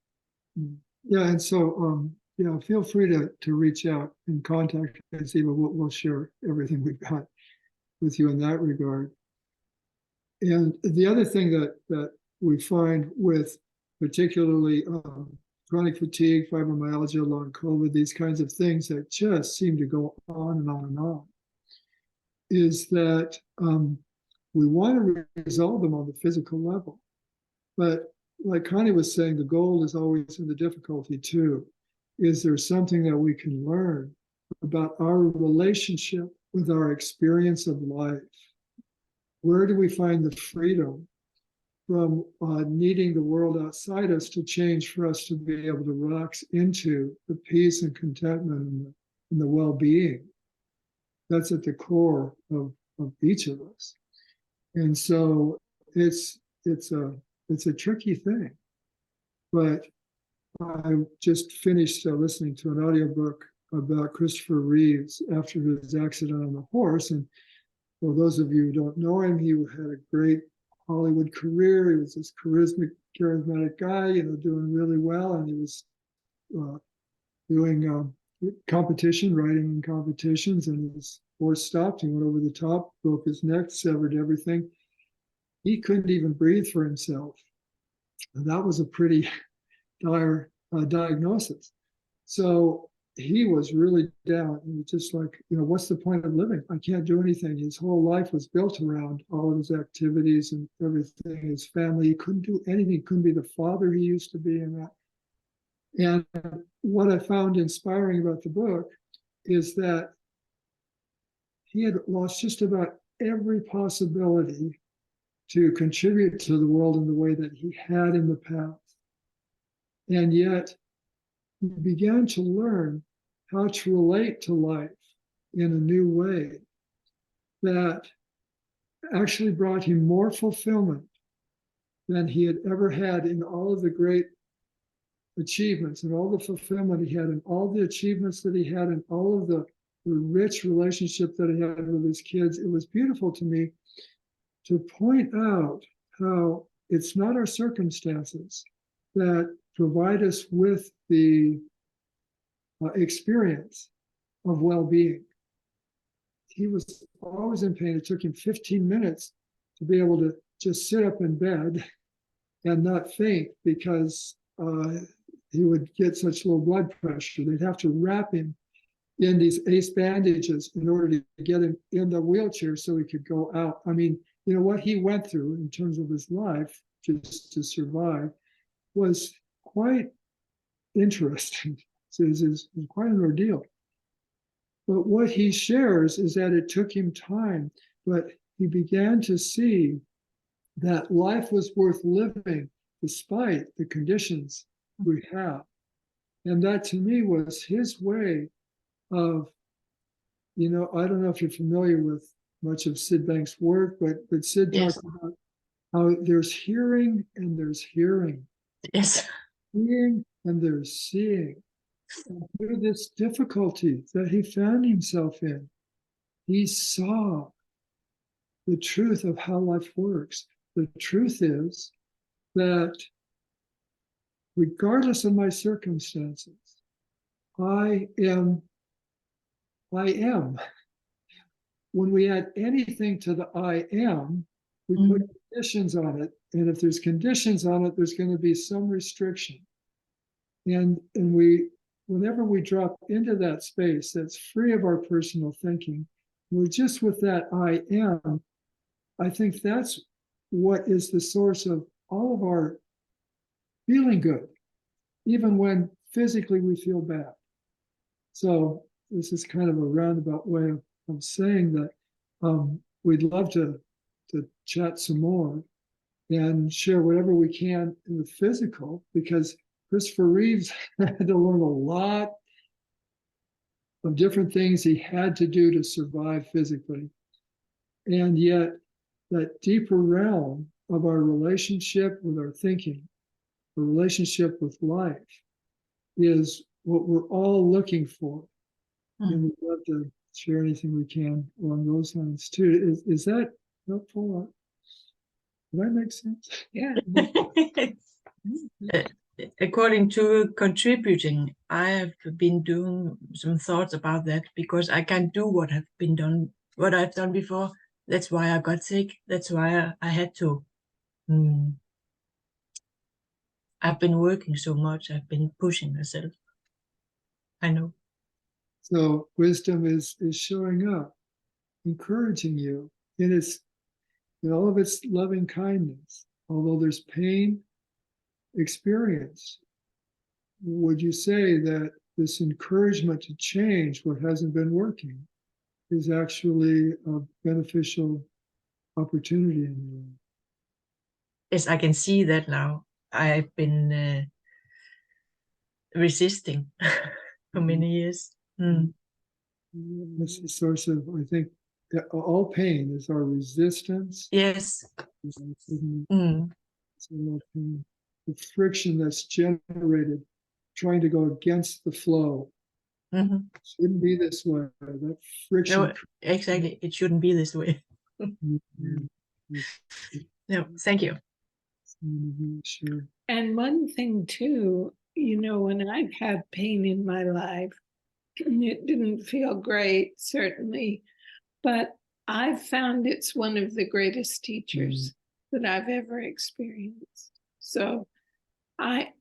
Yeah, and so yeah, feel free to reach out and contact us. Eva, we'll share everything we've got with you in that regard. And the other thing that we find with particularly chronic fatigue, fibromyalgia, long COVID, these kinds of things that just seem to go on and on and on, is that we want to resolve them on the physical level. But like Connie was saying, the goal is always in the difficulty too. Is there something that we can learn about our relationship with our experience of life? Where do we find the freedom from needing the world outside us to change for us to be able to relax into the peace and contentment and the well-being? That's at the core of each of us. And so it's a tricky thing. But I just finished listening to an audiobook about Christopher Reeves after his accident on the horse. And for those of you who don't know him, he had a great Hollywood career. He was this charismatic guy, doing really well. And he was doing competition, riding in competitions, and his horse stopped. He went over the top, broke his neck, severed everything. He couldn't even breathe for himself. And that was a pretty dire diagnosis. So he was really down. He was just like, what's the point of living? I can't do anything. His whole life was built around all of his activities and everything, his family. He couldn't do anything. He couldn't be the father he used to be in that. And what I found inspiring about the book is that he had lost just about every possibility to contribute to the world in the way that he had in the past. And yet, he began to learn how to relate to life in a new way that actually brought him more fulfillment than he had ever had in all of the great achievements and all the fulfillment he had and all the achievements that he had and all of the rich relationship that he had with his kids. It was beautiful to me to point out how it's not our circumstances that provide us with the experience of well-being. He was always in pain. It took him 15 minutes to be able to just sit up in bed and not faint, because he would get such low blood pressure. They'd have to wrap him in these ACE bandages in order to get him in the wheelchair so he could go out. I mean, you know, what he went through in terms of his life just to survive was quite interesting. It was quite an ordeal. But what he shares is that it took him time, but he began to see that life was worth living despite the conditions we have. And that to me was his way of, you know, I don't know if you're familiar with much of Sid Banks' work, but Sid Yes. talks about how there's hearing and there's hearing. Yes. Seeing and there's seeing. And through this difficulty that he found himself in, he saw the truth of how life works. The truth is that regardless of my circumstances, I am. When we add anything to the I am, we put conditions on it. And if there's conditions on it, there's going to be some restriction. And whenever we drop into that space that's free of our personal thinking, we're just with that I am. I think that's what is the source of all of our feeling good, even when physically we feel bad. So this is kind of a roundabout way of saying that we'd love to chat some more and share whatever we can in the physical, because Christopher Reeves had to learn a lot of different things he had to do to survive physically. And yet that deeper realm of our relationship with our thinking, the relationship with life, is what we're all looking for. And we'd love to share anything we can along those lines too. Is that helpful? Did that make sense? Yeah. According to contributing, I have been doing some thoughts about that, because I can't do what I've done before. That's why I got sick. That's why I had to. I've been working so much. I've been pushing myself. I know. So wisdom is showing up, encouraging you in all of its loving kindness. Although there's pain experienced, would you say that this encouragement to change what hasn't been working is actually a beneficial opportunity in your life? Yes, I can see that now. I've been resisting for many years. That's the source of, I think, all pain is our resistance. Yes. The friction that's generated trying to go against the flow. Shouldn't be this way. That friction. No, exactly. It shouldn't be this way. No, thank you. Sure. And one thing too, you know, when I've had pain in my life, it didn't feel great, certainly, but I've found it's one of the greatest teachers that I've ever experienced. So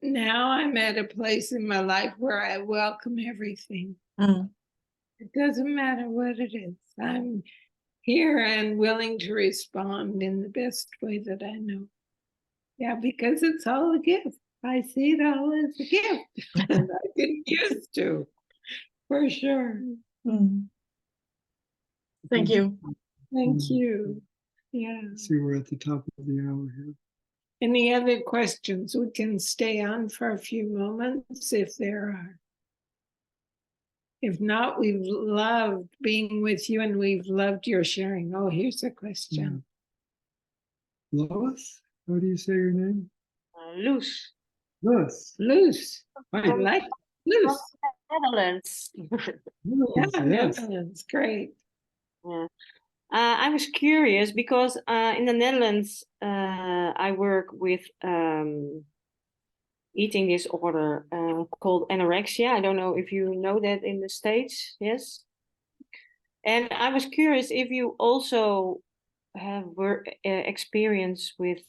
now I'm at a place in my life where I welcome everything. It doesn't matter what it is. I'm here and willing to respond in the best way that I know. Yeah, because it's all a gift. I see it all as a gift. And I didn't used to, for sure. Thank you. Thank you. Yeah. See, we're at the top of the hour here. Any other questions? We can stay on for a few moments if there are. If not, we've loved being with you and we've loved your sharing. Oh, here's a question. Lois, how do you say your name? Loes. Lois. Loes. I like Loes. Netherlands. Yeah, Netherlands. Great. Yeah. I was curious because in the Netherlands, I work with eating disorder called anorexia. I don't know if you know that in the States. Yes. And I was curious if you also have experience with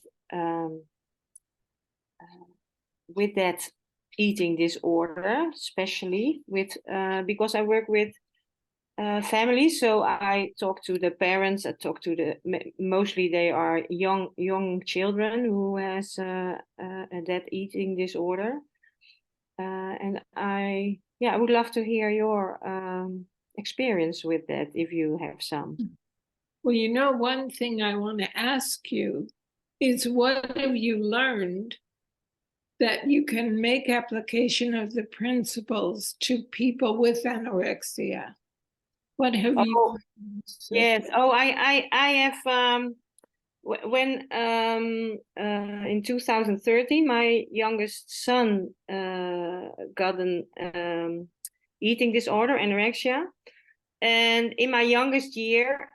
that eating disorder, especially with because I work with families. So I talk to the parents. I talk to mostly they are young children who has that eating disorder. And I would love to hear your experience with that if you have some. Well, you know, one thing I want to ask you is what have you learned that you can make application of the principles to people with anorexia? What have you? Oh, yes. Oh, I have when in 2013 my youngest son got an eating disorder, anorexia, and in my youngest year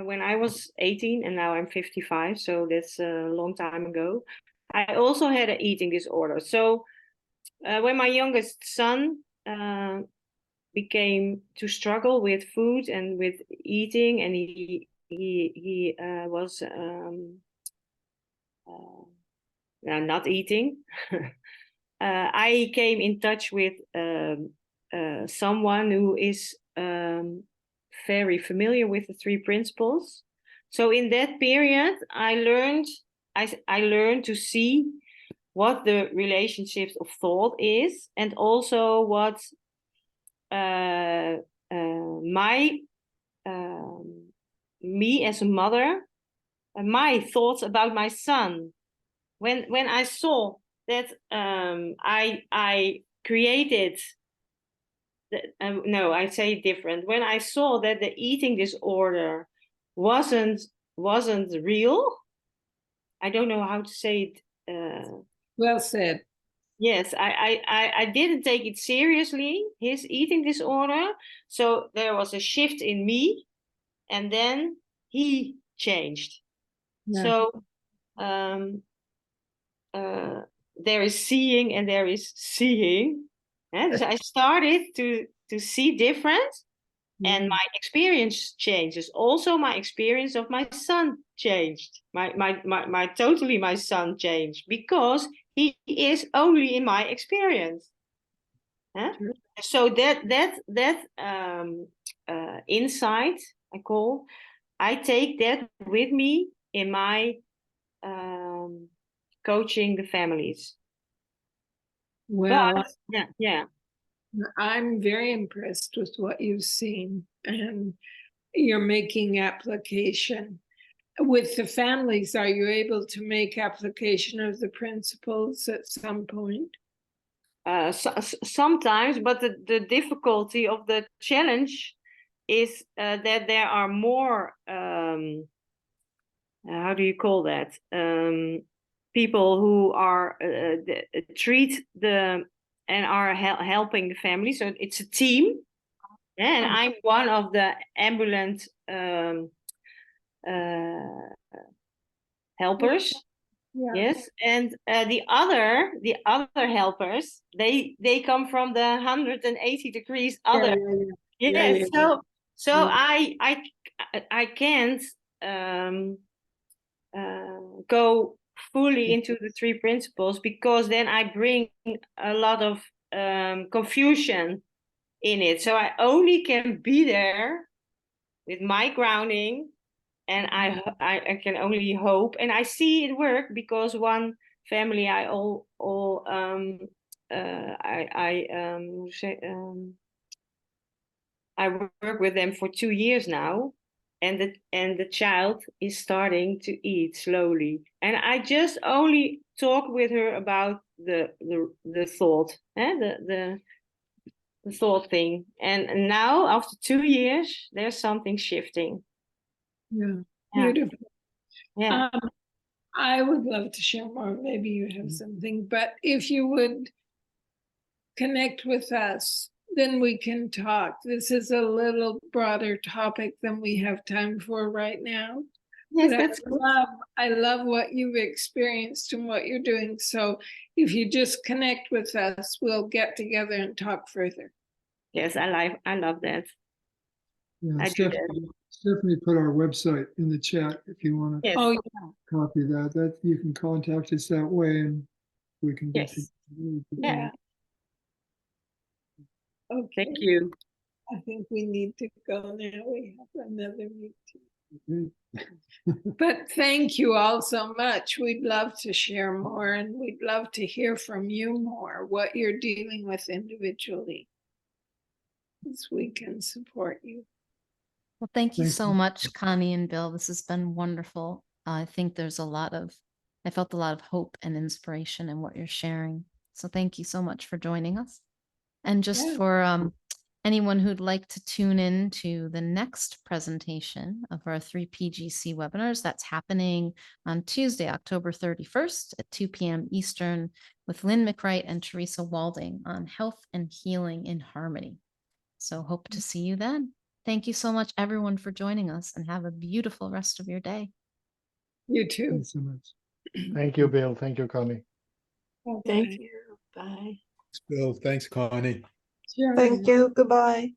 when I was 18 and now I'm 55, so that's a long time ago, I also had an eating disorder. So when my youngest son began to struggle with food and with eating, and he was not eating. I came in touch with someone who is very familiar with the three principles. So in that period, I learned to see what the relationships of thought is, and also what me as a mother, my thoughts about my son. When I saw that I created no, I say it different. When I saw that the eating disorder wasn't real, I don't know how to say it. Well said. Yes, I didn't take it seriously, his eating disorder. So there was a shift in me, and then he changed. Yeah. So there is seeing and there is seeing. So I started to see different, and my experience changes. Also, my experience of my son changed. My totally my son changed because he is only in my experience. Sure. So that insight I take that with me in my coaching the families. Well, but, yeah. I'm very impressed with what you've seen, and you're making application. With the families, are you able to make application of the principles at some point? Sometimes, but the difficulty of the challenge is that there are more, how do you call that? People who are treat the and are helping the family. So it's a team, and I'm one of the ambulant helpers. Yeah. Yes, and the other helpers, they come from the 180 degrees other. Yes, so I can't go fully into the three principles, because then I bring a lot of confusion in it. So I only can be there with my grounding, and I can only hope, and I see it work, because one family I work with them for 2 years now, and the child is starting to eat slowly, and I just only talk with her about the thought, the thought thing, and now after 2 years there's something shifting. Yeah, beautiful. Yeah. I would love to share more. Maybe you have something, but if you would connect with us, then we can talk. This is a little broader topic than we have time for right now. Yes, But that's good. I love what you've experienced and what you're doing. So if you just connect with us, we'll get together and talk further. Yes, I love that. Yeah, I do that. Stephanie put our website in the chat if you want to Yes. Oh, yeah. copy that. That you can contact us that way and we can get Yes. you. Yeah. Okay. Thank you. I think we need to go now. We have another meeting. Okay. But thank you all so much. We'd love to share more and we'd love to hear from you more, what you're dealing with individually. As we can support you. Well, thank you Thanks. so much, Connie and Bill. This has been wonderful. I think there's I felt a lot of hope and inspiration in what you're sharing. So thank you so much for joining us. And just Yeah. for anyone who'd like to tune in to the next presentation of our 3PGC webinars, that's happening on Tuesday, October 31st at 2 p.m. Eastern with Lynn McWright and Teresa Walding on health and healing in harmony. So hope to see you then. Thank you so much, everyone, for joining us, and have a beautiful rest of your day. You too. Thanks so much. Thank you, Bill. Thank you, Connie. Bye-bye. Thank you. Bye. Bill, thanks, Connie. Sure. Thank you. Goodbye.